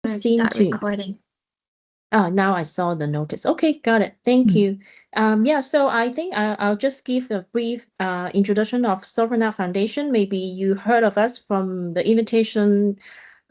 seem start to. recording. Now I saw the notice. Okay, got it. Thank you. Yeah, so I think I'll just give a brief introduction of Sovereign Art Foundation. Maybe you heard of us from the invitation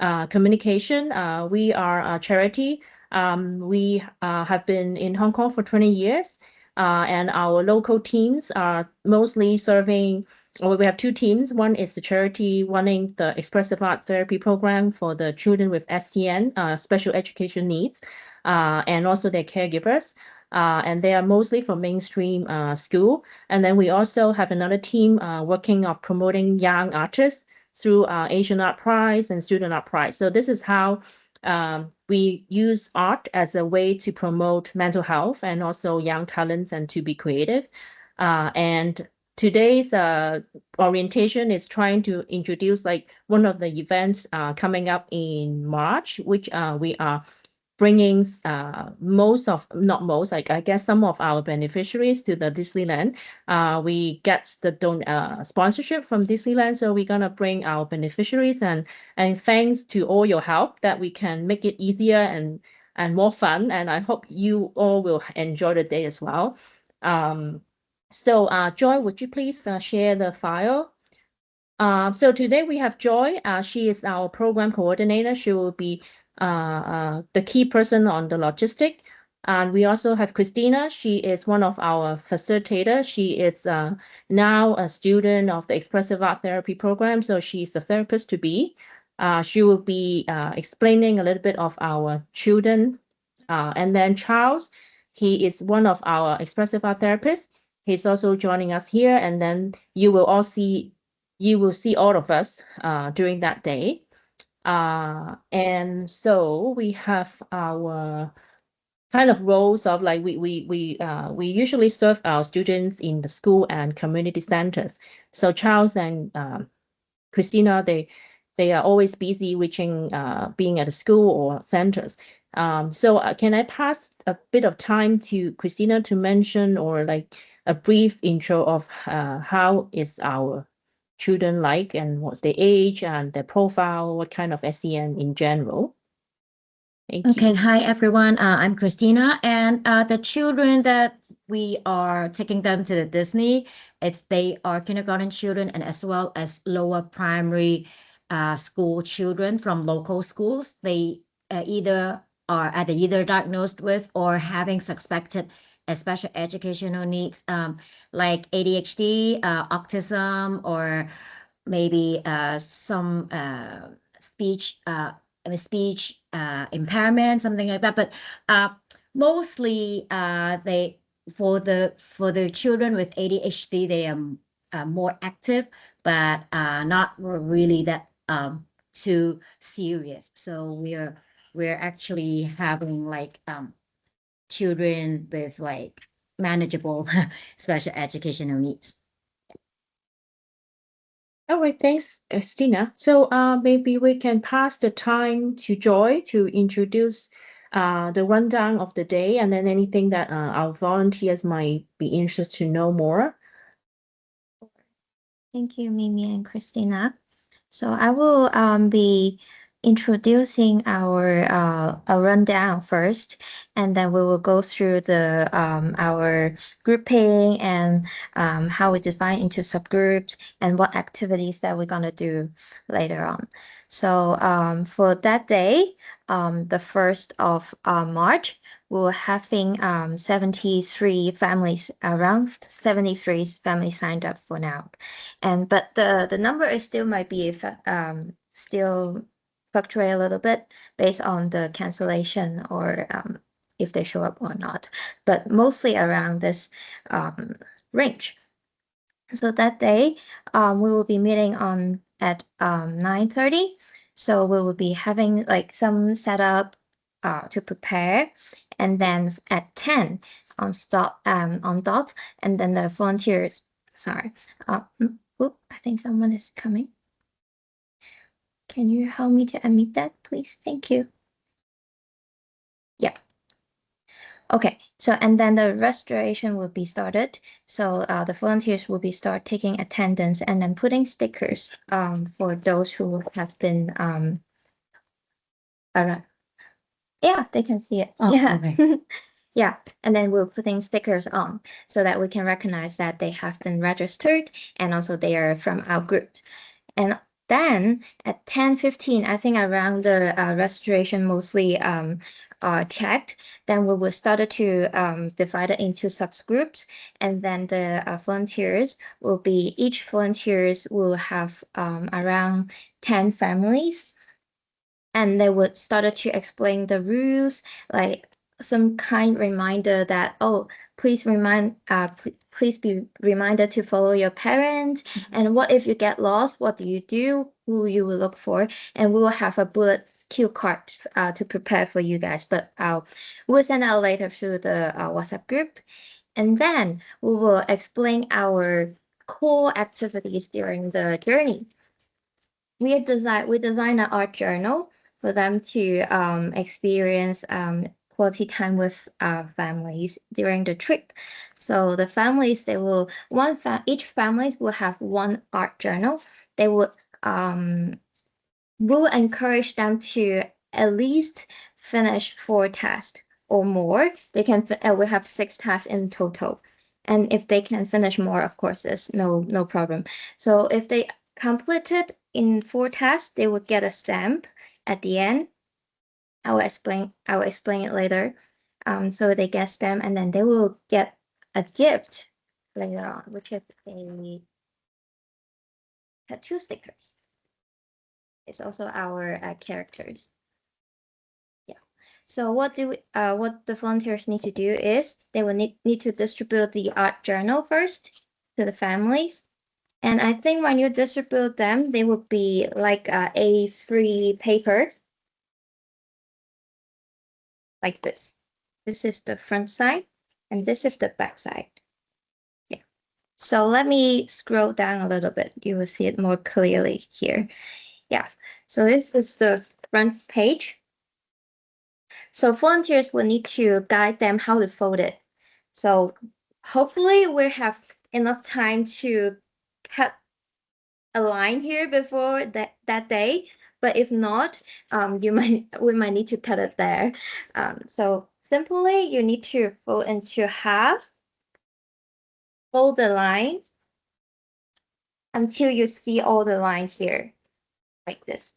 communication. We are a charity. We have been in Hong Kong for 20 years, and our local teams are mostly serving. Well, we have two teams. One is the charity running the expressive art therapy program for the children with SEN, special education needs, and also their caregivers. And they are mostly from mainstream school. And then we also have another team working of promoting young artists through Asian Art Prize and Student Art Prize. So this is how we use art as a way to promote mental health and also young talents and to be creative. And today's orientation is trying to introduce like one of the events coming up in March, which we are bringing not most, like I guess some of our beneficiaries to the Disneyland. We get the sponsorship from Disneyland, so we're gonna bring our beneficiaries and thanks to all your help that we can make it easier and more fun. And I hope you all will enjoy the day as well. So Joy, would you please share the file? So today we have Joy. She is our program coordinator. She will be the key person on the logistic. And we also have Christina. She is one of our facilitators. She is now a student of the expressive art therapy program. So she's a therapist to be. She will be explaining a little bit of our children. And then Charles, he is one of our expressive art therapists. He's also joining us here. And then you will see all of us during that day. And so we have our kind of roles of like we usually serve our students in the school and community centers. So Charles and Christina, they are always busy reaching being at the school or centers. So can I pass a bit of time to Christina to mention or like a brief intro of how is our children like and what's their age and their profile, what kind of SEN in general? Thank Okay, you. hi everyone. I'm Christina, and the children that we are taking them to the Disney, they are kindergarten children and as well as lower primary school children from local schools. They either are either diagnosed with or having suspected special educational needs like ADHD, autism, or maybe some speech impairment, something like that. But mostly they for the children with ADHD, they are more active, but not really that too serious. So we're actually having like children with like manageable special educational needs. All right, thanks, Christina. So maybe we can pass the time to Joy to introduce the rundown of the day and then anything that our volunteers might be interested to know more. Thank you, Mimi and Christina. So I will be introducing our a rundown first, and then we will go through the our grouping and how we define into subgroups and what activities that we're gonna do later on. So for that day, the 1st of March, we're having 73 families, around 73 families signed up for now. But the number is still might be still fluctuate a little bit based on the cancellation or if they show up or not, but mostly around this range. So that day, we will be meeting on at 9:30. So we will be having like some setup to prepare, and then at 10 on dot, and then the volunteers. Sorry. I think someone is coming. Can you help me to admit that, please? Thank you. Yeah. Okay, so and then the restoration will be started. So the volunteers will be start taking attendance and then putting stickers for those who has been Yeah, they can see it. Oh, Yeah. okay. Yeah, and then we're putting stickers on so that we can recognize that they have been registered and also they are from our group. And then at 10:15, I think around the registration mostly checked, then we will start to divide it into subgroups, and then the volunteers will be, each volunteers will have around 10 families, and they would started to explain the rules, like some kind reminder that, oh, please please be reminded to follow your parents. And what if you get lost? What do you do? Who you will look for? And we will have a bullet cue card to prepare for you guys, but we'll send out later through the WhatsApp group. And then we will explain our core activities during the journey. We design an art journal for them to experience quality time with families during the trip. So the families, they will each families will have one art journal. They would we'll encourage them to at least finish 4 tasks or more. They can we have 6 tasks in total. And if they can finish more, of course, there's no problem. So if they completed in 4 tasks, they would get a stamp at the end. I will explain it later. So they get stamp, and then they will get a gift later on, which is a tattoo stickers. It's also our characters. Yeah. So what the volunteers need to do is they will need to distribute the art journal first to the families. And I think when you distribute them, they will be like A3 papers like this. This is the front side, and this is the back side. Yeah. So let me scroll down a little bit. You will see it more clearly here. Yeah. So this is the front page. So volunteers will need to guide them how to fold it. So hopefully we have enough time to cut a line here before that day. But if not, we might need to cut it there. So simply you need to fold into half, fold the line until you see all the line here, like this.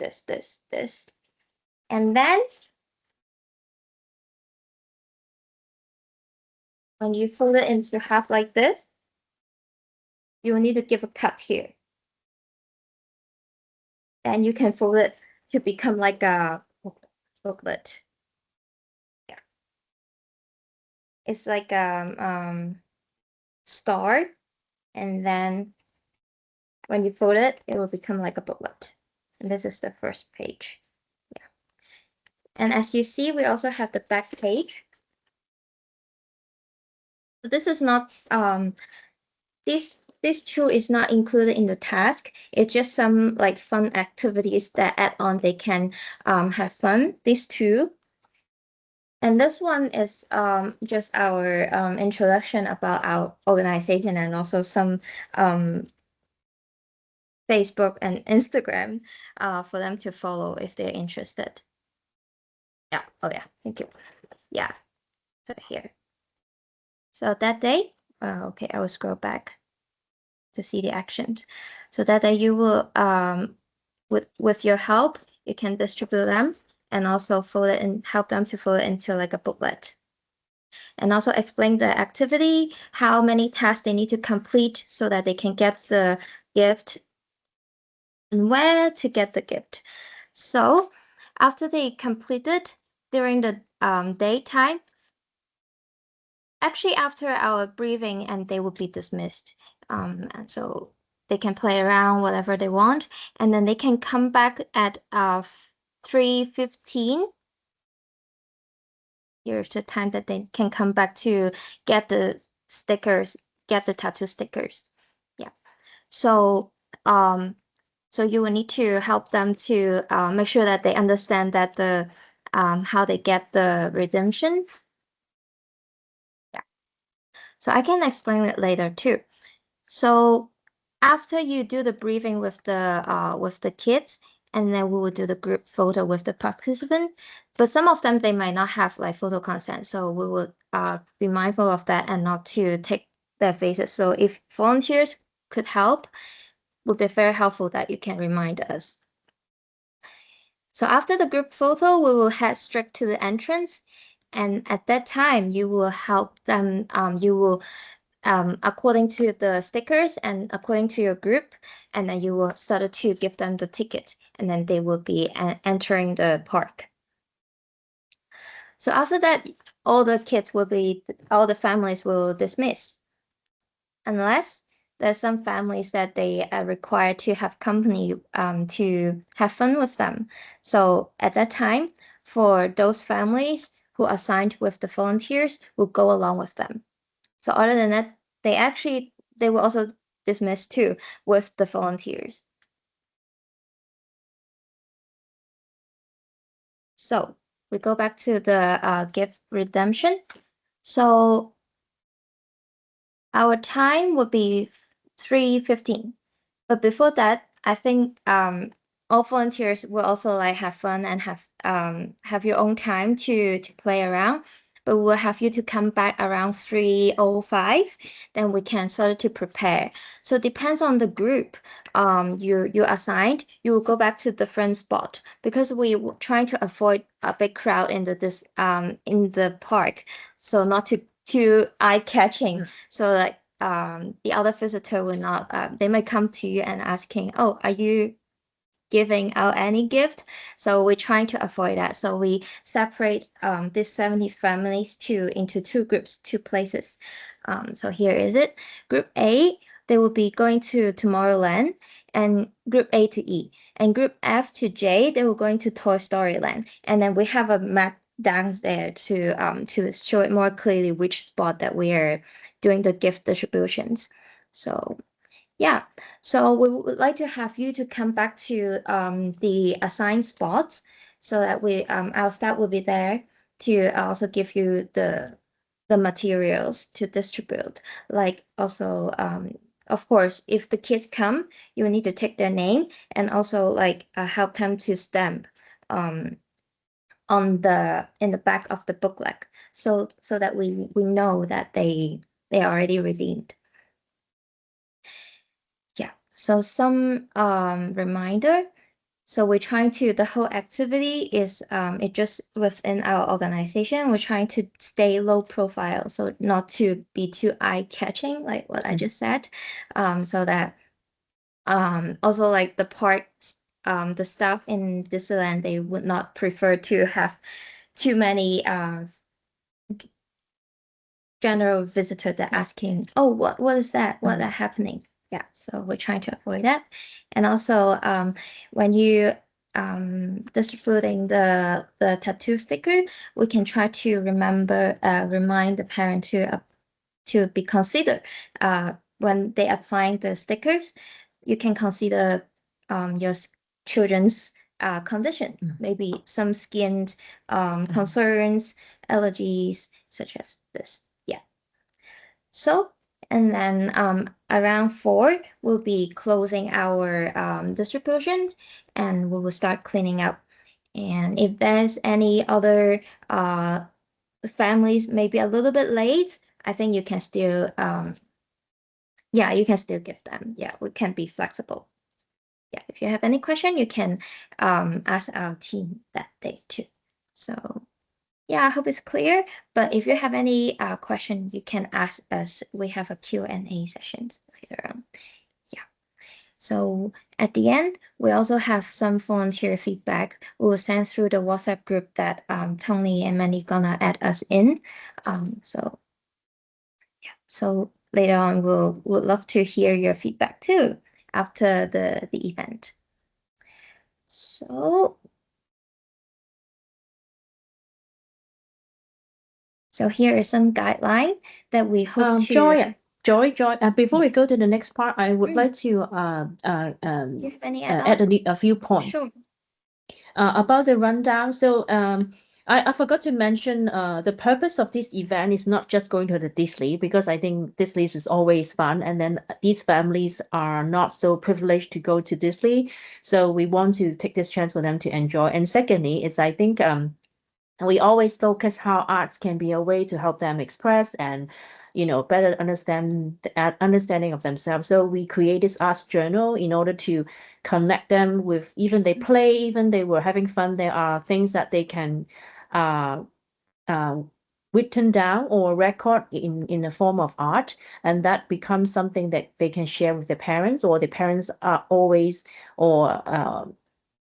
And then when you fold it into half like this, you will need to give a cut here. And you can fold it to become like a booklet. Yeah. It's like star, and then when you fold it, it will become like a booklet. And this is the first page. Yeah. And as you see, we also have the back page. This is not this tool is not included in the task. It's just some like fun activities that add on. They can have fun. These two. And this one is just our introduction about our organization, and also some Facebook and Instagram for them to follow if they're interested. Yeah. Oh yeah. Thank you. Yeah. So here. So that day, okay, I will scroll back to see the actions. So that day you will with your help, you can distribute them and also fold it and help them to fold it into like a booklet. And also explain the activity, how many tasks they need to complete so that they can get the gift, and where to get the gift. So after they completed during the daytime, actually after our briefing, and they will be dismissed. And so they can play around whatever they want, and then they can come back at 3:15. Here's the time that they can come back to get the stickers, get the tattoo stickers. Yeah. So so you will need to help them to make sure that they understand that the how they get the redemption. Yeah. So I can explain it later too. So after you do the briefing with the kids, and then we will do the group photo with the participant. But some of them, they might not have like photo consent, so we will be mindful of that and not to take their faces. So if volunteers could help, would be very helpful that you can remind us. So after the group photo, we will head straight to the entrance. And at that time, you will help them, you will, according to the stickers and according to your group, and then you will start to give them the ticket, and then they will be entering the park. So after that, all the families will dismiss. Unless there's some families that they are required to have company to have fun with them. So at that time, for those families who are assigned with the volunteers will go along with them. So other than that, they will also dismiss too with the volunteers. So we go back to the gift redemption. So our time would be 3:15. But before that, I think all volunteers will also like have fun and have your own time to play around. But we'll have you to come back around 3:05. Then we can start to prepare. So it depends on the group you assigned. You will go back to different spot because we trying to avoid a big crowd in the park. So not too eye-catching. So like the other visitor will not, they might come to you and asking, oh, are you giving out any gift? So we're trying to avoid that. So we separate these 70 families into two groups, two places. So here is it. Group A, they will be going to Tomorrowland, and group A to E. And group F to J, they will going to Toy Story Land. And then we have a map down there to show it more clearly which spot that we are doing the gift distributions. So yeah, so we would like to have you to come back to the assigned spots so that our staff will be there to also give you the materials to distribute. Like also, of course, if the kids come, you will need to take their name and also like help them to stamp in the back of the booklet, so that we know that they are already redeemed. Yeah. So some reminder. So we're trying to, the whole activity is it just within our organization. We're trying to stay low profile, so not to be too eye-catching, like what I just said. So that also like the parks, the staff in Disneyland, they would not prefer to have too many general visitor that asking, oh, what is that? What is happening? Yeah, so we're trying to avoid that. And also when you distributing the tattoo sticker, we can try to remind the parent to be considered when they applying the stickers. You can consider your children's condition, maybe some skin concerns, allergies, such as this. Yeah. So, and then around 4, we'll be closing our distributions, and we will start cleaning up. And if there's any other families maybe a little bit late, I think you can still you can still give them. Yeah, we can be flexible. Yeah, if you have any question, you can ask our team that day too. So yeah, I hope it's clear. But if you have any question, you can ask us. We have a Q&A sessions later on. Yeah. So at the end, we also have some volunteer feedback. We will send through the WhatsApp group that Tony and Manny gonna add us in. So yeah. So later on, would love to hear your feedback too after the event. So here is some guideline that we hope to. Joy, before we go to the next part, I would like to Do you have any add a few points. Sure. About the rundown. So I forgot to mention the purpose of this event is not just going to the Disney, because I think Disney is always fun, and then these families are not so privileged to go to Disney, so we want to take this chance for them to enjoy. And secondly, it's I think we always focus how arts can be a way to help them express and better understand the understanding of themselves. So we create this arts journal in order to connect them with, even they play, even they were having fun, there are things that they can uh, uh, written down or record in the form of art, and that becomes something that they can share with their parents, or the parents are always or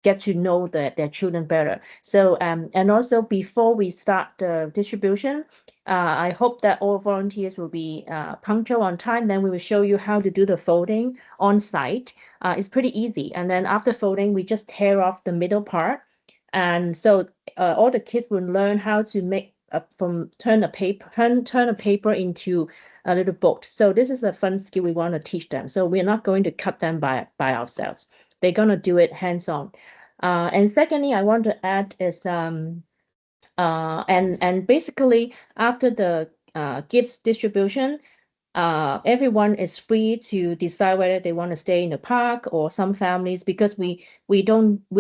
get to know their children better. So and also before we start the distribution, I hope that all volunteers will be punctual on time. Then we will show you how to do the folding on site. It's pretty easy. And then after folding, we just tear off the middle part. And so all the kids will learn how to make turn a paper into a little book. So this is a fun skill we want to teach them. So we're not going to cut them by ourselves. They're gonna do it hands-on. And secondly, I want to add is and basically after the gifts distribution, everyone is free to decide whether they want to stay in the park, or some families, because we're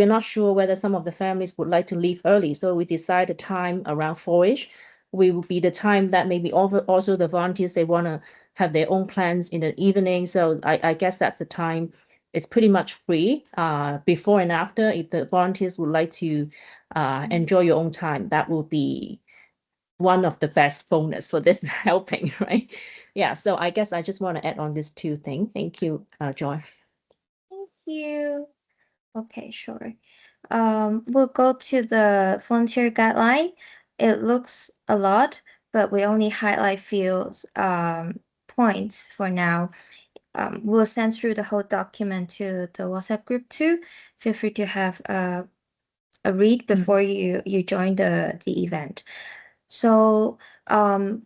not sure whether some of the families would like to leave early. So we decide the time around 4-ish. We will be the time that maybe also the volunteers, they want to have their own plans in the evening. So I guess that's the time. It's pretty much free before and after. If the volunteers would like to enjoy your own time, that will be one of the best bonus for this helping, right? Yeah, so I guess I just want to add on this two thing. Thank you, Joy. Thank you. Okay, sure. We'll go to the volunteer guideline. It looks a lot, but we only highlight few points for now. We'll send through the whole document to the WhatsApp group too. Feel free to have a read before you join the event. So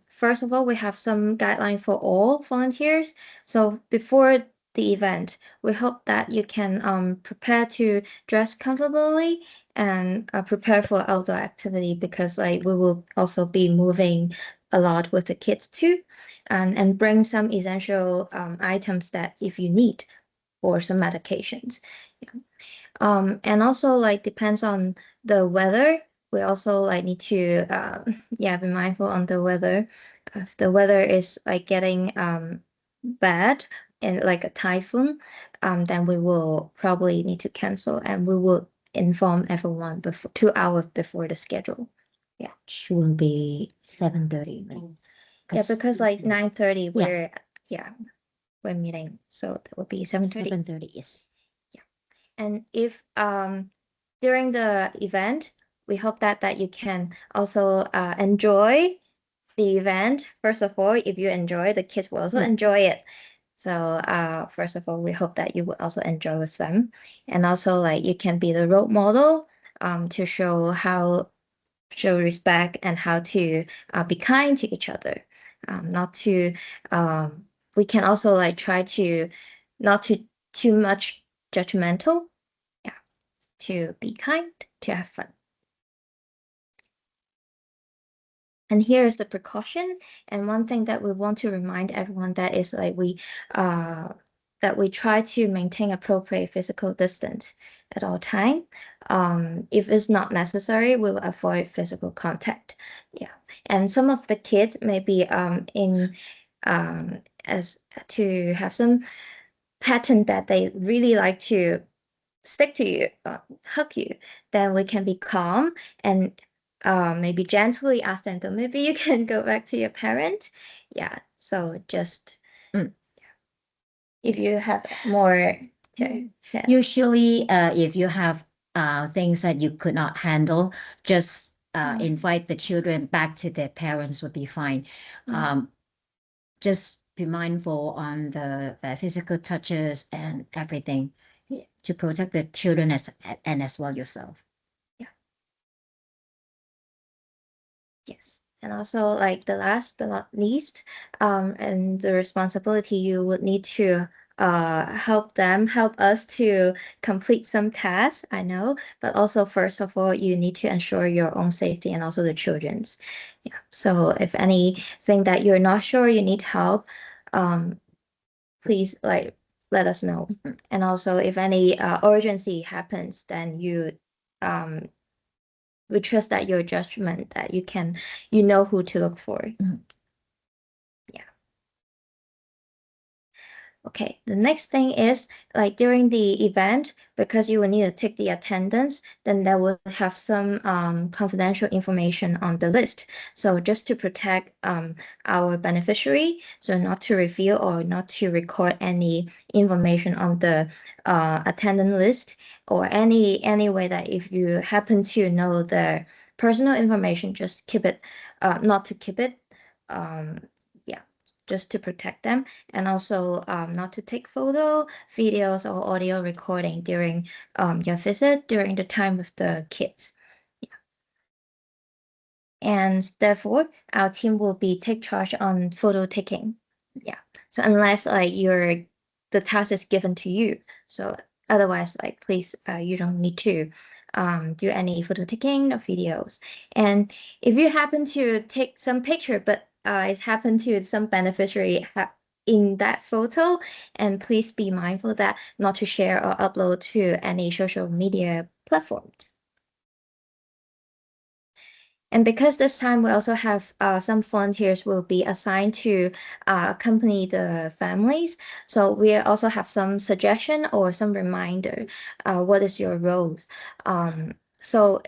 first of all, we have some guideline for all volunteers. So before the event, we hope that you can prepare to dress comfortably and prepare for outdoor activity, because like we will also be moving a lot with the kids too, and bring some essential items that if you need, or some medications. Yeah. And also like depends on the weather. We also like need to yeah, be mindful on the weather. If the weather is like getting bad and like a typhoon, then we will probably need to cancel, and we will inform everyone before 2 hours before the schedule. Yeah. Which will be 7:30, right? Yeah, because like 9:30 Yeah. we're meeting, so that would be 7:30. 7:30, yes. And if during the event, we hope that you can also enjoy the event. First of all, if you enjoy, the kids will also enjoy it. So first of all, we hope that you will also enjoy with them. And also like you can be the role model to show respect and how to be kind to each other. Not to we can also like try to not to too much judgmental. Yeah, to be kind, to have fun. And here is the precaution. And one thing that we want to remind everyone that is like that we try to maintain appropriate physical distance at all time. If it's not necessary, we will avoid physical contact. Yeah, and some of the kids may be in as to have some pattern that they really like to stick to you, hug you. Then we can be calm and maybe gently ask them to maybe you can go back to your parent. Yeah, so just if you have more yeah. Usually, if you have things that you could not handle, just invite the children back to their parents would be fine. Just be mindful on the physical touches and everything to protect the children and as well yourself. Yes. And also like the last but not least, and the responsibility you would need to help us to complete some tasks, I know, but also first of all, you need to ensure your own safety and also the children's. Yeah. So if anything that you're not sure you need help, please like let us know. And also if any urgency happens, then we trust that your judgment that you know who to look for. Yeah. Okay, the next thing is like during the event, because you will need to take the attendance, then there will have some confidential information on the list. So just to protect our beneficiary, so not to reveal or not to record any information on the attendant list or any way that if you happen to know the personal information, just keep it, not to keep it. Yeah, just to protect them, and also not to take photo, videos, or audio recording during your visit during the time with the kids. Yeah. And therefore, our team will be take charge on photo taking. Yeah. So unless like the task is given to you, so otherwise, like please, you don't need to do any photo taking or videos. And if you happen to take some picture, but it happened to some beneficiary in that photo, and please be mindful that not to share or upload to any social media platforms. And because this time we also have some volunteers will be assigned to accompany the families. So we also have some suggestion or some reminder, what is your roles. So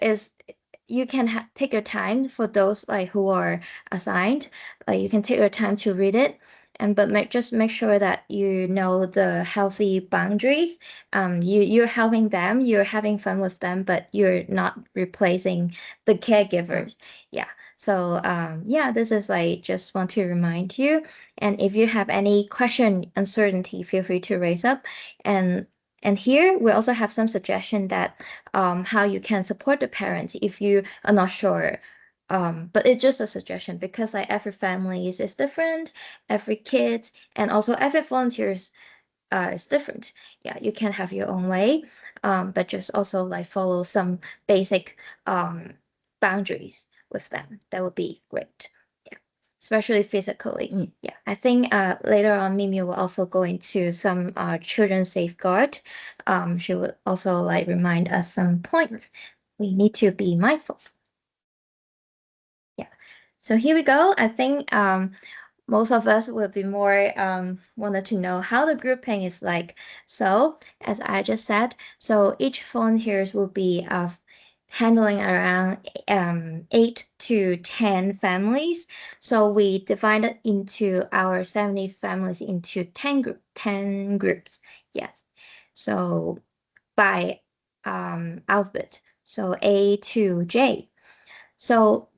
you can take your time for those like who are assigned, like you can take your time to read it. But just make sure that you know the healthy boundaries. You're helping them, you're having fun with them, but you're not replacing the caregivers. Yeah. So yeah, this is like just want to remind you. And if you have any question, uncertainty, feel free to raise up. And here we also have some suggestion that how you can support the parents if you are not sure. But it's just a suggestion because like every family is different, every kid, and also every volunteers is different. Yeah, you can have your own way, but just also like follow some basic boundaries with them. That would be great. Yeah, especially physically. Yeah, I think later on Mimi will also go into some children's safeguard. She will also like remind us some points we need to be mindful. Yeah, so here we go. I think most of us will be more wanted to know how the grouping is like. So as I just said, so each volunteers will be handling around 8 to 10 families. So we divided into our 70 families into 10 groups. Yes. So by alphabet. So A to J. So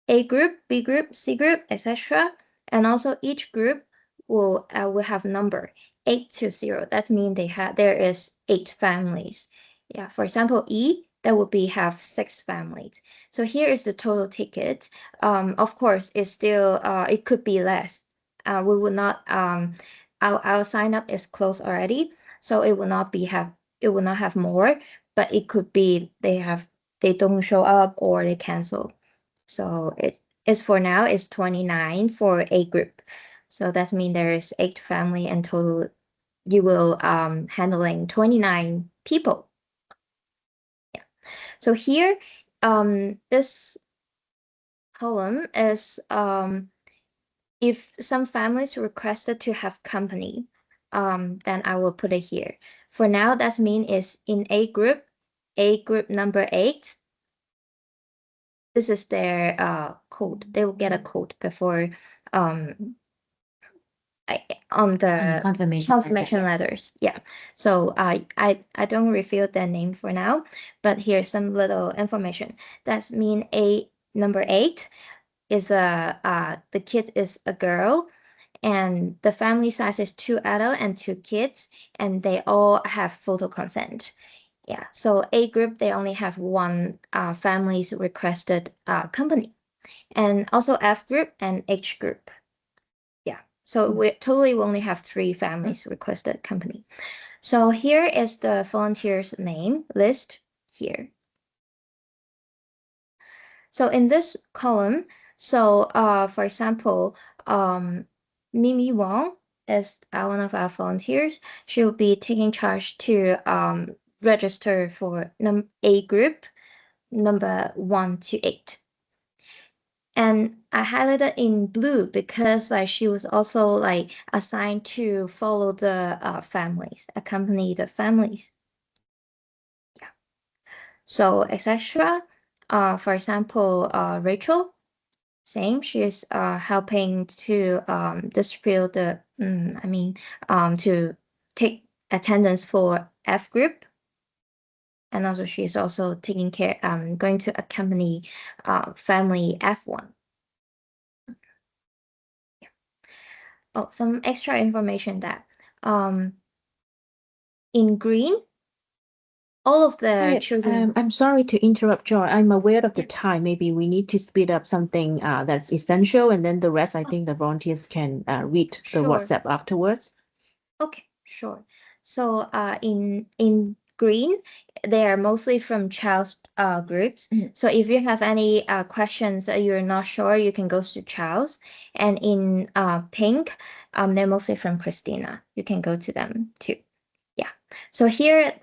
A group, B group, C group, etc. And also each group will have number 8 to 0. That means there is 8 families. Yeah, for example, E, that would be have 6 families. So here is the total ticket. Of course, it's still it could be less. We will not our sign up is closed already, so it will not have more, but it could be they don't show up or they cancel. So it is for now is 29 for a group. So that means there is 8 family and total you will handling 29 people. Yeah. So here this column is if some families requested to have company, then I will put it here. For now, that means is in A group number 8. This is their code. They will get a code before on the confirmation letters. Yeah. So I don't reveal their name for now, but here's some little information. That mean number 8 is the kid is a girl, and the family size is 2 adult and 2 kids, and they all have photo consent. Yeah, so A group, they only have one family's requested company, and also F group and H group. Yeah, So we only have 3 families requested company. So here is the volunteers name list here. So in this column, so for example, Mimi Wong is one of our volunteers. She will be taking charge to register for A group, number 1 to 8. And I highlighted in blue because she was also assigned to follow the families, accompany the families. Yeah. So etc. For example, Rachel, same. She is helping to distribute the to take attendance for F group. And also she's also taking care, going to accompany family F1. Yeah. Oh, some extra information that in green, all of the children. I'm sorry to interrupt, Joy. I'm aware of the time. Maybe we need to speed up something that's essential, and then the rest, I think the volunteers can read the Sure. WhatsApp afterwards. Okay, sure. So in green, they are mostly from child's groups. So if you have any questions that you're not sure, you can go to child's. And in pink, they're mostly from Christina. You can go to them too. Yeah. So here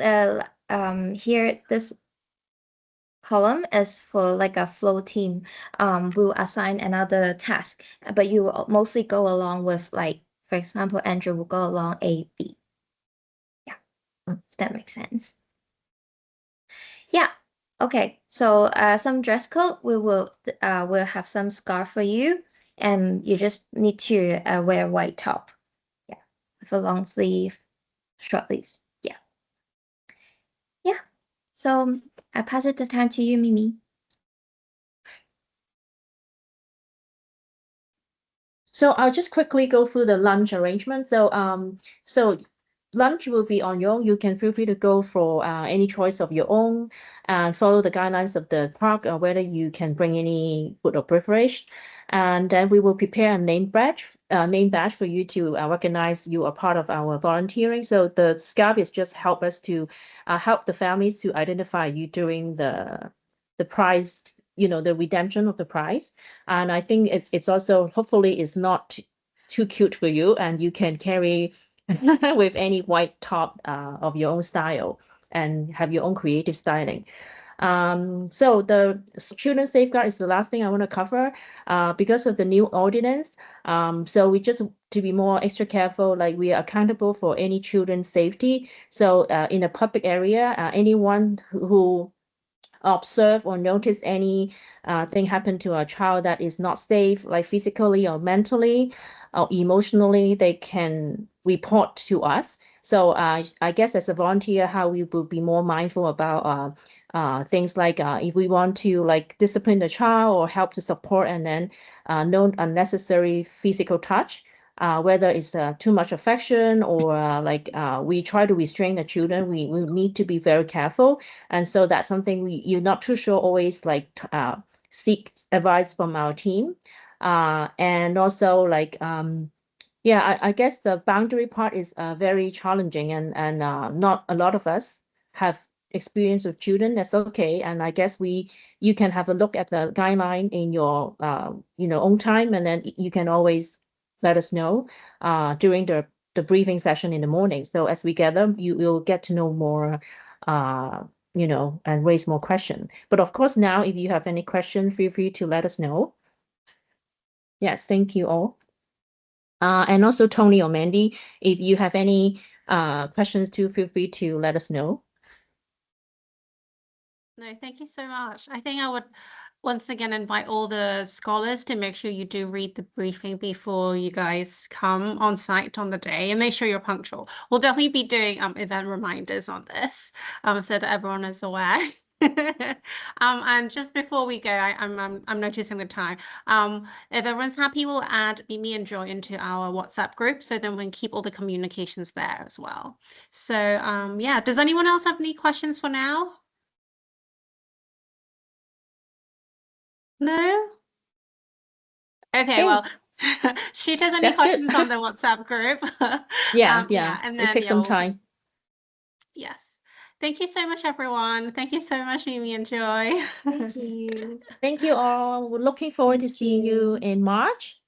this column is for a flow team. We'll assign another task, but you will mostly go along with for example, Andrew will go along A, B. Yeah, if that makes sense. Yeah. Okay. So some dress code. We'll have some scarf for you, and you just need to wear a white top. Yeah, with a long sleeve, short sleeve. Yeah. Yeah. So I pass it the time to you, Mimi. So I'll just quickly go through the lunch arrangement. So lunch will be on your own. You can feel free to go for any choice of your own and follow the guidelines of the park, or whether you can bring any food or beverage. And then we will prepare a name badge for you to recognize you are part of our volunteering. So the scarf is just help us to help the families to identify you during the prize, the redemption of the prize. And I think it's also hopefully is not too cute for you, and you can carry with any white top of your own style and have your own creative styling. So the children safeguard is the last thing I want to cover because of the new ordinance. So we just to be more extra careful, like we are accountable for any children's safety. So in a public area, anyone who observe or notice any thing happen to a child that is not safe, like physically or mentally or emotionally, they can report to us. So I guess as a volunteer, how we will be more mindful about things like if we want to discipline the child or help to support, and then no unnecessary physical touch. Whether it's too much affection or we try to restrain the children, we need to be very careful. And so that's something you're not too sure always seek advice from our team. And also yeah, I guess the boundary part is very challenging, and not a lot of us have experience with children. That's okay. And I guess you can have a look at the guideline in your own time, and then you can always let us know during the briefing session in the morning. So as we gather, you will get to know more and raise more questions. But of course, now, if you have any questions, feel free to let us know. Yes, thank you all. And also Tony or Mandy, if you have any questions too, feel free to let us know. No, thank you so much. I think I would once again invite all the scholars to make sure you do read the briefing before you guys come on site on the day, and make sure you're punctual. We'll definitely be doing event reminders on this so that everyone is aware. And just before we go, I'm noticing the time. If everyone's happy, we'll add Mimi and Joy into our WhatsApp group, so then we can keep all the communications there as well. So yeah, does anyone else have any questions for now? No? Okay, well, Shoot us any That's good. questions on the WhatsApp group. Yeah. And It then takes some we'll time. Yes. Thank you so much, everyone. Thank you so much, Mimi and Joy. Thank you. Thank you all. We're looking forward to Thank seeing you you. in March.